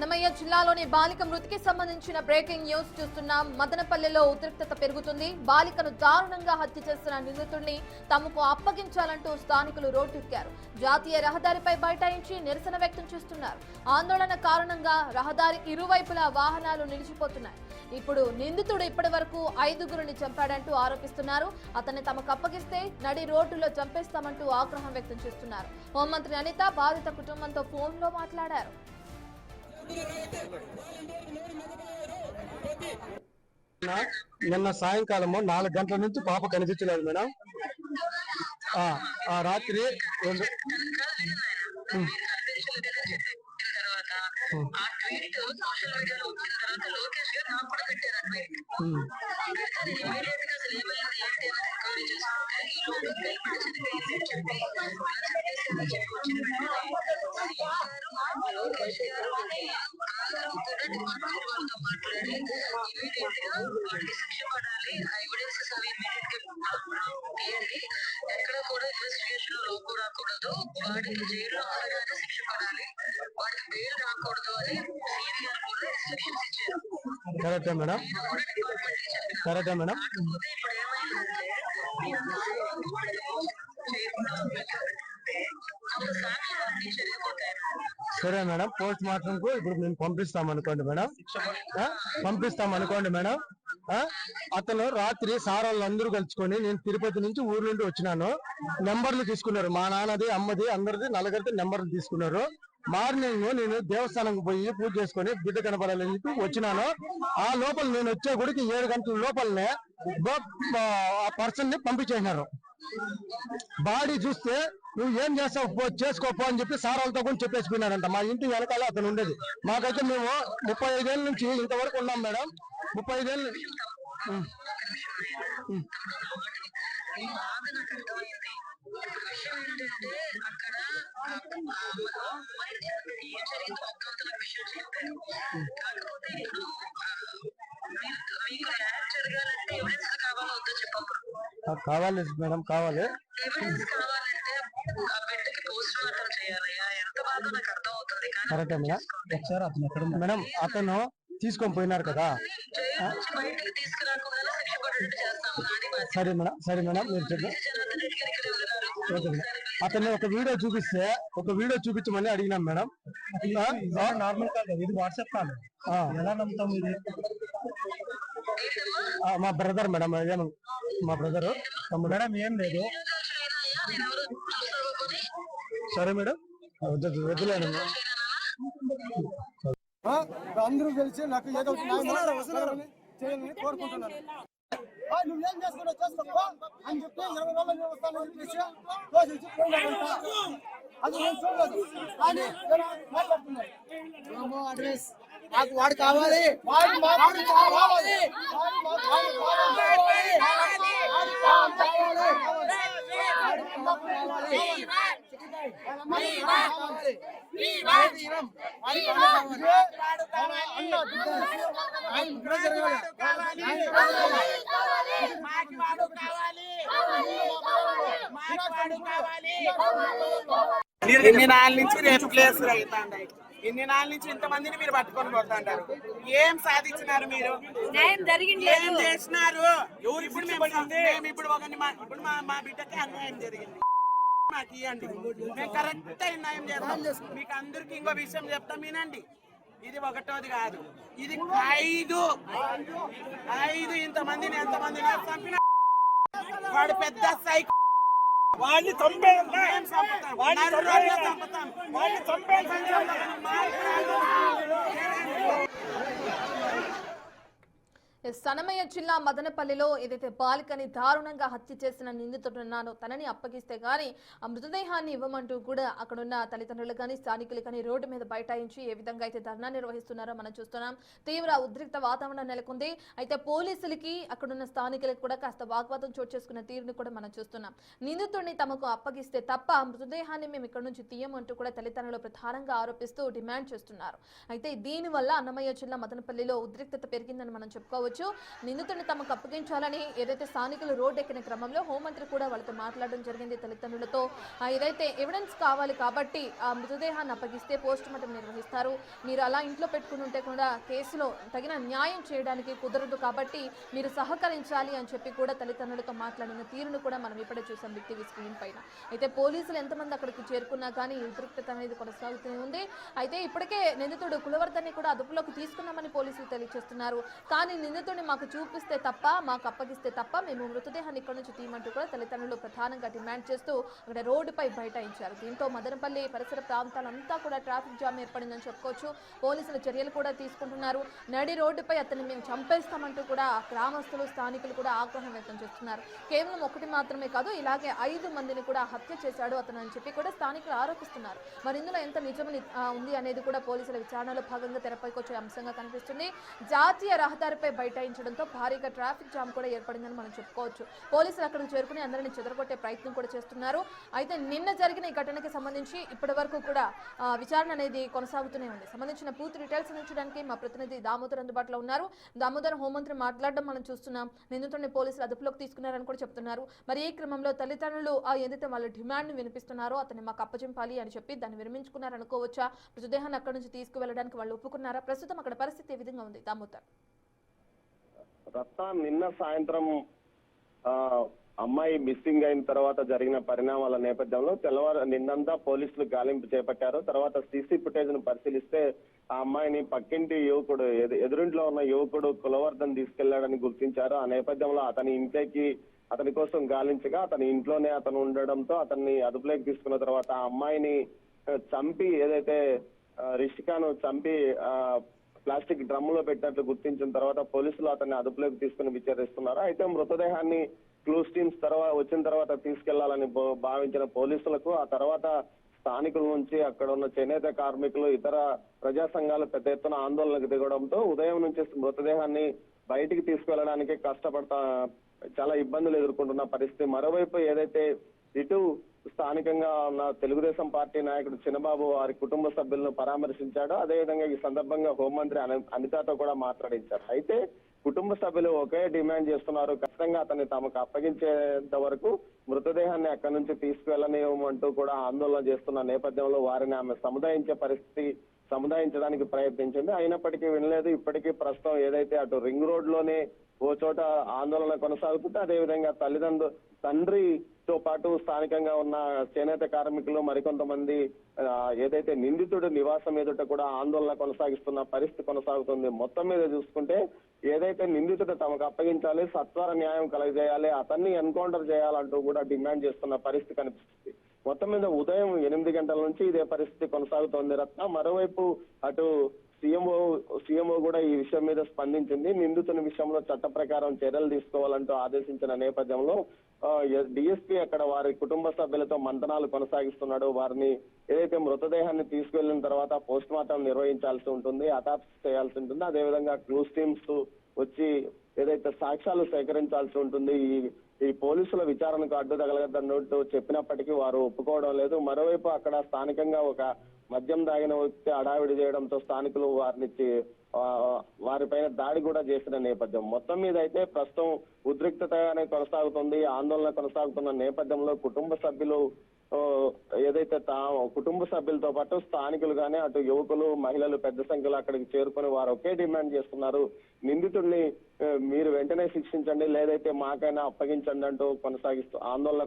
అన్నమయ్య జిల్లాలోని బాలిక మృతికి సంబంధించిన బ్రేకింగ్ న్యూస్ చూస్తున్నాం. మదనపల్లెలో ఉద్రిక్తత పెరుగుతుంది. బాలికను దారుణంగా హత్య చేసిన నిందితుడిని తమకు అప్పగించాలంటూ స్థానికులు రోడ్డెక్కారు. జాతీయ రహదారిపై బైఠాయించి నిరసన వ్యక్తం చేస్తున్నారు. ఆందోళన కారణంగా రహదారి ఇరువైపులా వాహనాలు నిలిచిపోతున్నాయి. ఇప్పుడు నిందితుడు ఇప్పటి వరకు 5గురిని చంపాడంటూ ఆరోపిస్తున్నారు. అతన్ని తమకు అప్పగిస్తే నడి రోడ్డులో చంపేస్తామంటూ ఆగ్రహం వ్యక్తం చేస్తున్నారు. హోంమంత్రి అనిత బాధిత కుటుంబంతో ఫోన్లో మాట్లాడారు. నిన్న సాయంకాలము 4 గంటల నుంచి పాప కనిపించలేదు మేడం. రాత్రి ఎక్కడ కూడా ఇన్వెస్టిగేషన్ లోపు రాకూడదు, వాడికి జైల్లో ఉండగానే శిక్ష పడాలి, వాడికి బెయిల్ రాకూడదు అని సిబిఐ గారు కూడా ఇన్స్ట్రక్షన్స్ ఇచ్చారు. కరెక్టే మేడం, కరెక్టే మేడం. కాకపోతే ఇప్పుడు ఏమైందంటే సాక్ష్యాలన్నీ చెరిగిపోతాయి. సరే మేడం, పోస్ట్ మార్టం కు ఇప్పుడు మేము పంపిస్తాం అనుకోండి మేడం, పంపిస్తాం అనుకోండి మేడం. అతను రాత్రి సారాళ్ళు అందరూ కలుసుకొని నేను తిరుపతి నుంచి ఊరు నుండి వచ్చినాను. నెంబర్లు తీసుకున్నారు, మా నాన్నది అమ్మది అందరిది 4 నెంబర్లు తీసుకున్నారు. మార్నింగ్ నేను దేవస్థానంకి పోయి పూజ చేసుకుని బిడ్డ కనపడాలని చెప్పి వచ్చినాను. ఆ లోపల నేను వచ్చే గుడికి 7 గంటల లోపలనే ఆ పర్సన్ ని పంపించేసినారు. బాడీ చూస్తే నువ్వు ఏం చేస్తావు చేసుకోపో అని చెప్పి సారాలతో కూడా చెప్పేసిపోయినారంట. మా ఇంటి వెనకాల అతను ఉండేది. మాకైతే మేము 35 ఏళ్ళ నుంచి ఇంతవరకు ఉన్నాం మేడం. 35 ఏళ్ళు. విషయం ఏంటంటే అక్కడ ఏం జరిగిందో ఒక్కొక్కరు విషయం చెప్పారు. కాకపోతే ఇప్పుడు మీకు యాక్ట్ జరగాలంటే ఎవిడెన్స్ కావాలో వద్దో చెప్పప్పుడు కావాలి మేడం, కావాలి. ఎవిడెన్స్ కావాలంటే ఆ బిడ్డకి పోస్ట్ మార్టం చేయాలయ్యా. ఎంత బాగా నాకు అర్థం అవుతుంది. కరెక్టే మేడం. ఒకసారి అతను ఎక్కడ మేడం, అతను తీసుకొని పోయినారు కదా. బయటకు తీసుకురాకుండా శిక్ష పడేట్టు చేస్తాము. సరే మేడం, సరే మేడం, మీరు చెప్పండి. అతన్ని ఒక వీడియో చూపించమని అడిగినాం మేడం. నార్మల్ కాల్, ఇది వాట్సాప్ కాల్. ఎలా నమ్ముతాం ఇది? మా బ్రదర్ మేడం, మా బ్రదరు మేడం. ఏం లేదు. సరే మేడం, వద్దులేను. అందరూ తెలిసి నాకు ఏదో చేయాలని కోరుకుంటున్నాను. నువ్వేం చేసుకున్నావు చేసుకో అని చెప్పి 20 రోజులు వస్తానని చెప్పేసి అది నేను చూడలేదు. కానీ మాట్లాడుతున్నాను అడ్రస్ నాకు వాడు కావాలి, ఇన్ని నాళ్ళ నుంచి రేపు ప్లేసులు అవుతాయి. ఇన్ని నాళ్ళ నుంచి ఇంతమందిని మీరు పట్టుకొని పోతాంటారు. ఏం సాధించినారు మీరు? ఏం చేసినారు? ఇప్పుడు మేము ఇప్పుడు మా బిడ్డకి అన్యాయం జరిగింది, మాకు ఇవ్వండి, మేము కరెక్ట్ న్యాయం చేస్తాం. మీకు అందరికి ఇంకో విషయం చెప్తాం, వినండి. ఇది ఒకటోది కాదు, ఇది 5 ఇంతమందిని ఎంతమందిని చంపిన వాడు పెద్ద సైకో. వాడిని అన్నమయ్య జిల్లా మదనపల్లిలో ఏదైతే బాలికని దారుణంగా హత్య చేసిన నిందితుడున్నానో తనని అప్పగిస్తే గానీ ఆ మృతదేహాన్ని ఇవ్వమంటూ కూడా అక్కడున్న తల్లిదండ్రులు కానీ స్థానికులు కానీ రోడ్డు మీద బైఠాయించి ఏ విధంగా అయితే ధర్నా నిర్వహిస్తున్నారో మనం చూస్తున్నాం. తీవ్ర ఉద్రిక్త వాతావరణం నెలకొంది. అయితే పోలీసులకి అక్కడున్న స్థానికులకు కూడా కాస్త వాగ్వాదం చోటు చేసుకున్న తీరుని కూడా మనం చూస్తున్నాం. నిందితుడిని తమకు అప్పగిస్తే తప్ప మృతదేహాన్ని మేము ఇక్కడ నుంచి తీయమంటూ కూడా తల్లిదండ్రులు ప్రధానంగా ఆరోపిస్తూ డిమాండ్ చేస్తున్నారు. అయితే దీనివల్ల అన్నమయ్య జిల్లా మదనపల్లిలో ఉద్రిక్తత పెరిగిందని మనం చెప్పుకోవచ్చు. చెప్పుకోవచ్చు. నిందితుడిని తమకు అప్పగించాలని ఏదైతే స్థానికులు రోడ్డు ఎక్కిన క్రమంలో హోంమంత్రి కూడా వాళ్ళతో మాట్లాడడం జరిగింది తల్లిదండ్రులతో. ఏదైతే ఎవిడెన్స్ కావాలి కాబట్టి ఆ మృతదేహాన్ని అప్పగిస్తే పోస్ట్ మార్టం నిర్వహిస్తారు, మీరు అలా ఇంట్లో పెట్టుకుని ఉంటే కూడా కేసులో తగిన న్యాయం చేయడానికి కుదరదు కాబట్టి మీరు సహకరించాలి అని చెప్పి కూడా తల్లిదండ్రులతో మాట్లాడిన తీరును కూడా మనం ఇప్పుడే చూసాం బిగ్ టీవీ స్క్రీన్ పైన. అయితే పోలీసులు ఎంతమంది అక్కడికి చేరుకున్నా కానీ ఉద్రిక్తత అనేది కొనసాగుతూనే ఉంది. అయితే ఇప్పటికే నిందితుడు కులవర్ధన్ని కూడా అదుపులోకి తీసుకున్నామని పోలీసులు తెలియజేస్తున్నారు. కానీ నిందితుడిని మాకు చూపిస్తే తప్ప, మాకు అప్పగిస్తే తప్ప మేము మృతదేహాన్ని ఇక్కడ నుంచి తీయమంటూ కూడా తల్లిదండ్రులు ప్రధానంగా డిమాండ్ చేస్తూ అక్కడ రోడ్డుపై బైఠాయించారు. దీంతో మదనపల్లి పరిసర ప్రాంతాలంతా కూడా ట్రాఫిక్ జామ్ ఏర్పడిందని చెప్పుకోవచ్చు. పోలీసులు చర్యలు కూడా తీసుకుంటున్నారు. నడి రోడ్డుపై అతన్ని మేము చంపేస్తామంటూ కూడా గ్రామస్తులు, స్థానికులు కూడా ఆగ్రహం వ్యక్తం చేస్తున్నారు. కేవలం ఒకటి మాత్రమే కాదు, ఇలాగే 5 మందిని కూడా హత్య చేశాడు అతను అని చెప్పి కూడా స్థానికులు ఆరోపిస్తున్నారు. మరి ఇందులో ఎంత నిజం ఉంది అనేది కూడా పోలీసుల విచారణలో భాగంగా తెరపైకి వచ్చే అంశంగా కనిపిస్తుంది. జాతీయ రహదారిపై బైఠాయించడంతో భారీగా ట్రాఫిక్ జామ్ కూడా ఏర్పడిందని మనం చెప్పుకోవచ్చు. పోలీసులు అక్కడికి చేరుకుని అందరినీ చెదరగొట్టే ప్రయత్నం కూడా చేస్తున్నారు. అయితే నిన్న జరిగిన ఈ ఘటనకి సంబంధించి ఇప్పటి వరకు కూడా విచారణ అనేది కొనసాగుతూనే ఉంది. సంబంధించిన పూర్తి డీటెయిల్స్ అందించడానికి మా ప్రతినిధి దామోదర్ అందుబాటులో ఉన్నారు. దామోదర్, హోంమంత్రి మాట్లాడడం మనం చూస్తున్నాం. నిందితుడిని పోలీసులు అదుపులోకి తీసుకున్నారని కూడా చెప్తున్నారు. మరి ఈ క్రమంలో తల్లిదండ్రులు ఏదైతే వాళ్ళ డిమాండ్ వినిపిస్తున్నారో అతన్ని మాకు అప్పచెంపాలి అని చెప్పి దాన్ని విరమించుకున్నారనుకోవచ్చా? మృతదేహాన్ని అక్కడి నుంచి తీసుకువెళ్ళడానికి వాళ్ళు ఒప్పుకున్నారా? ప్రస్తుతం అక్కడ పరిస్థితి ఏ విధంగా ఉంది దామోదర్? నిన్న సాయంత్రం అమ్మాయి మిస్సింగ్ అయిన తర్వాత జరిగిన పరిణామాల నేపథ్యంలో నిన్నంతా పోలీసులు గాలింపు చేపట్టారు. తర్వాత సీసీ ఫుటేజ్ ను పరిశీలిస్తే ఆ అమ్మాయిని పక్కింటి యువకుడు, ఎదురింట్లో ఉన్న యువకుడు కులవర్ధన్ తీసుకెళ్లాడని గుర్తించారు. ఆ నేపథ్యంలో అతని ఇంట్లోకి అతని కోసం గాలించగా అతని ఇంట్లోనే అతను ఉండడంతో అతన్ని అదుపులోకి తీసుకున్న తర్వాత ఆ అమ్మాయిని చంపి, ఏదైతే రిషికాను చంపి ప్లాస్టిక్ డ్రమ్ములో పెట్టినట్లు గుర్తించిన తర్వాత పోలీసులు అతన్ని అదుపులోకి తీసుకుని విచారిస్తున్నారు. అయితే మృతదేహాన్ని క్లూస్ టీమ్స్ వచ్చిన తర్వాత తీసుకెళ్లాలని భావించిన పోలీసులకు ఆ తర్వాత స్థానికుల నుంచి అక్కడ ఉన్న చేనేత కార్మికులు, ఇతర ప్రజా సంఘాలు పెద్ద ఎత్తున ఆందోళనకు దిగడంతో ఉదయం నుంచి మృతదేహాన్ని బయటికి తీసుకెళ్లడానికి చాలా ఇబ్బందులు ఎదుర్కొంటున్న పరిస్థితి. మరోవైపు ఏదైతే ఇటు స్థానికంగా ఉన్న తెలుగుదేశం పార్టీ నాయకుడు చిన్నబాబు వారి కుటుంబ సభ్యులను పరామర్శించాడు. అదేవిధంగా ఈ సందర్భంగా హోంమంత్రి అనితతో కూడా మాట్లాడించారు. అయితే కుటుంబ సభ్యులు ఒకే డిమాండ్ చేస్తున్నారు, ఖచ్చితంగా అతన్ని తమకు అప్పగించేంత వరకు మృతదేహాన్ని అక్కడి నుంచి తీసుకువెళ్ళనివ్వమంటూ కూడా ఆందోళన చేస్తున్న నేపథ్యంలో వారిని ఆమె సముదాయించడానికి ప్రయత్నించింది. అయినప్పటికీ వినలేదు. ఇప్పటికీ ప్రస్తుతం ఏదైతే అటు రింగ్ రోడ్ లోనే ఓ చోట ఆందోళన కొనసాగుతుంటే, అదేవిధంగా తండ్రితో పాటు స్థానికంగా ఉన్న చేనేత కార్మికులు మరికొంతమంది ఏదైతే నిందితుడు నివాసం ఎదుట కూడా ఆందోళన కొనసాగిస్తున్న పరిస్థితి కొనసాగుతుంది. మొత్తం మీద చూసుకుంటే ఏదైతే నిందితుడు తమకు అప్పగించాలి, సత్వర న్యాయం కలగజేయాలి, అతన్ని ఎన్కౌంటర్ చేయాలంటూ కూడా డిమాండ్ చేస్తున్న పరిస్థితి కనిపిస్తుంది. మొత్తం మీద ఉదయం 8 గంటల నుంచి ఇదే పరిస్థితి కొనసాగుతోంది రత్న. మరోవైపు అటు సీఎంఓ కూడా ఈ విషయం మీద స్పందించింది. నిందితుని విషయంలో చట్ట ప్రకారం చర్యలు తీసుకోవాలంటూ ఆదేశించిన నేపథ్యంలో డిఎస్పీ అక్కడ వారి కుటుంబ సభ్యులతో మంతనాలు కొనసాగిస్తున్నాడు. వారిని ఏదైతే మృతదేహాన్ని తీసుకెళ్లిన తర్వాత పోస్ట్ మార్టం నిర్వహించాల్సి ఉంటుంది, అటాప్సీ చేయాల్సి ఉంటుంది. అదేవిధంగా క్లూస్ టీమ్స్ వచ్చి ఏదైతే సాక్ష్యాలు సేకరించాల్సి ఉంటుంది. ఈ పోలీసుల విచారణకు అడ్డు తగలగద్దన్నట్టు చెప్పినప్పటికీ వారు ఒప్పుకోవడం లేదు. మరోవైపు అక్కడ స్థానికంగా ఒక మద్యం తాగిన వ్యక్తి హడావిడి చేయడంతో స్థానికులు వారిపైన దాడి కూడా చేసిన నేపథ్యం. మొత్తం మీద అయితే ప్రస్తుతం ఉద్రిక్తతగానే కొనసాగుతుంది, ఆందోళన కొనసాగుతున్న నేపథ్యంలో కుటుంబ సభ్యులతో పాటు స్థానికులు గానీ అటు యువకులు, మహిళలు పెద్ద సంఖ్యలో అక్కడికి చేరుకుని వారు ఒకే డిమాండ్ చేస్తున్నారు, నిందితుడిని మీరు వెంటనే శిక్షించండి, లేదైతే మాకైనా అప్పగించండి అంటూ ఆందోళన